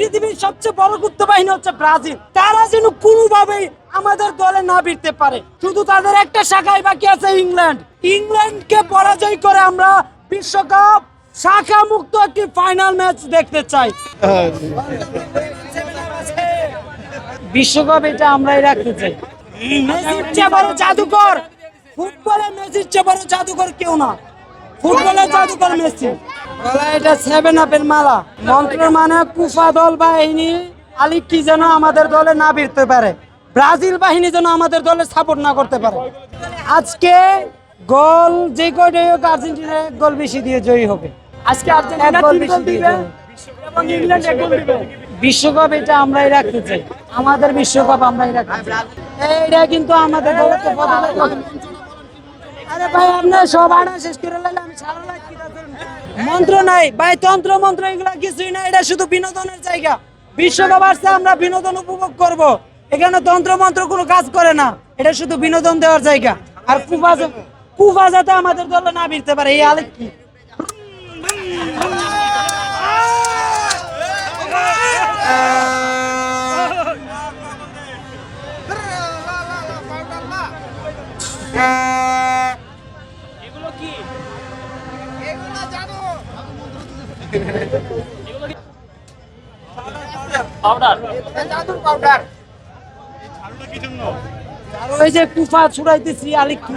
পৃথিবীর সবচেয়ে বড় গুপ্ত বাহিনী হচ্ছে ব্রাজিল। তারা যেন কোনোভাবেই আমাদের দলে না ভিড়তে পারে। শুধু তাদের একটা শাখায় বাকি আছে ইংল্যান্ড। ইংল্যান্ডকে পরাজয় করে আমরা বিশ্বকাপ শাখা মুক্ত একটি ফাইনাল ম্যাচ দেখতে চাই। বিশ্বকাপ এটা আমরাই রাখতে চাই। মেসির চেয়ে বড় জাদুকর, ফুটবলে মেসির চেয়ে বড় জাদুকর কেউ না। ফুটবলের জাদুকর মেসি। এটা 7 আপের মালা। মন্ত্র মানে কুফা দল বাহিনী আলী কি যেন আমাদের দলে না ভিড়তে পারে, ব্রাজিল বাহিনী যেন আমাদের দলে সাপোর্ট না করতে পারে। আজকে গোল যে কয়টা হোক আর্জেন্টিনা এক গোল বেশি দিয়ে জয়ী হবে। আজকে আর্জেন্টিনা 3 গোল দিবে এবং ইংল্যান্ড 1 গোল দিবে। বিশ্বকাপ এটা আমরাই রাখতে চাই। আমাদের বিশ্বকাপ আমরাই রাখতে চাই। এইটা কিন্তু আমাদের দলে তো আরে ভাই আপনি সব আড়া শেষ করে লাইলে আমি সারা লাইট কি মন্ত্র নাই ভাই, তন্ত্র মন্ত্র এগুলা কিছুই না। এটা শুধু বিনোদনের জায়গা। বিশ্বকাপ আসছে আমরা বিনোদন উপভোগ করব। এখানে তন্ত্র মন্ত্র কোনো কাজ করে না। এটা শুধু বিনোদন দেওয়ার জায়গা। আর কুফা যাতে আমাদের দলে না ভিড়তে পারে এই আলেক কি এগুলো কি? এগুলো জানো পাউডার। জাদুর পাউডার। ওই যে কুফা ছুড়াইতেছি আলেক কি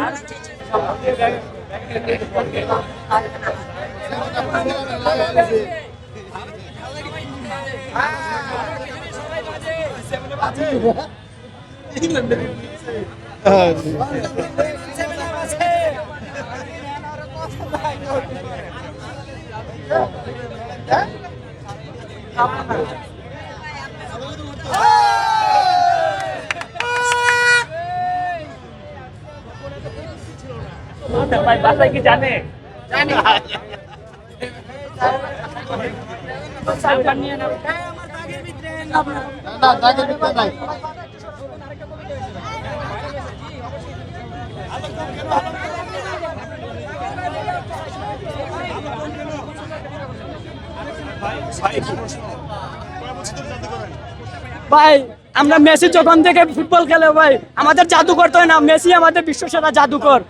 ভাই বাসায় কি জানে? জানি না দাগের ভিতরে নাই। ভাই আমরা মেসি যখন থেকে ফুটবল খেলে ভাই আমাদের জাদু করতে হয় না। মেসি আমাদের বিশ্বসেরা জাদুকর।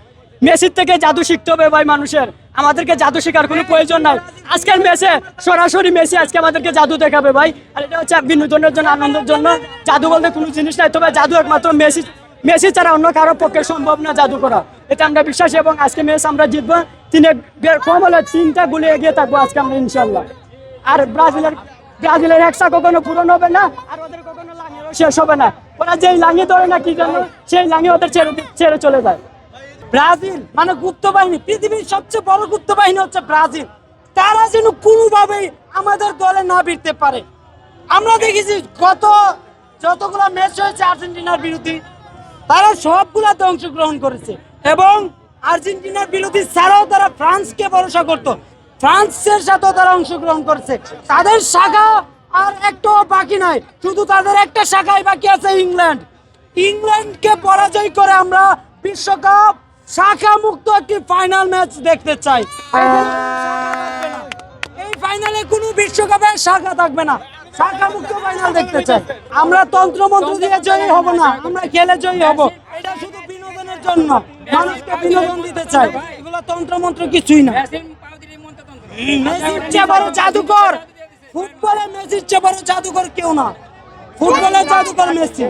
মেসির থেকে জাদু শিখতে হবে ভাই মানুষের। আমাদেরকে জাদু শেখার কোনো প্রয়োজন নাই। আজকের ম্যাচে সরাসরি মেসি আজকে আমাদেরকে জাদু দেখাবে ভাই। আর এটা হচ্ছে বিনোদনের জন্য, আনন্দের জন্য। জাদু বলতে কোনো জিনিস নাই, তবে জাদু একমাত্র মেসি ছাড়া অন্য কারো পক্ষে সম্ভব না জাদু করা। এটা আমরা বিশ্বাসী এবং আজকে ম্যাচ আমরা জিতবো। কম হলে 3টা গোলে এগিয়ে থাকবো আজকে আমরা ইনশাল্লাহ। আর ব্রাজিলের একসা কখনো পূরণ হবে না, আর ওদের কখনো লাঙেরও শেষ হবে না। ওরা যেই লাঙি ধরে না কি জানো, সেই লাঙি ওদের ছেড়ে চলে যায়। ব্রাজিল মানে গুপ্ত বাহিনী। পৃথিবীর সবচেয়ে বড় গুপ্ত বাহিনী হচ্ছে ব্রাজিল। তারা যেন কোনোভাবেই আমাদের দলে না ভিড়তে পারে। আমরা দেখেছি যতগুলো ম্যাচ হয়েছে আর্জেন্টিনার বিরুদ্ধে, তারা সবগুলাতে অংশগ্রহণ করেছে এবং আর্জেন্টিনার বিরুদ্ধে ছাড়াও তারা ফ্রান্সকে ভরসা করতো। ফ্রান্সের সাথেও তারা অংশগ্রহণ করেছে। তাদের শাখা আর একটাও বাকি নাই। শুধু তাদের একটা শাখায় বাকি আছে ইংল্যান্ড। ইংল্যান্ডকে পরাজয় করে আমরা বিশ্বকাপ শাখা মুক্ত একটি ফাইনাল ম্যাচ দেখতে চাই। এই ফাইনালে কোনো বিশ্বকাপের শাখা থাকবে না, শাখা মুক্ত ফাইনাল দেখতে চাই। আমরা তন্ত্র মন্ত্র দিয়ে জয়ী হব না, আমরা খেলে জয়ী হব। এটা শুধু বিনোদনের জন্য, মানুষকে বিনোদন দিতে চাই। এগুলো তন্ত্র মন্ত্র কিছুই না। মেসির চেয়ে বড় জাদুকর, ফুটবলে মেসির চেয়ে বড় জাদুকর কেউ না। ফুটবলের জাদুকর মেসি।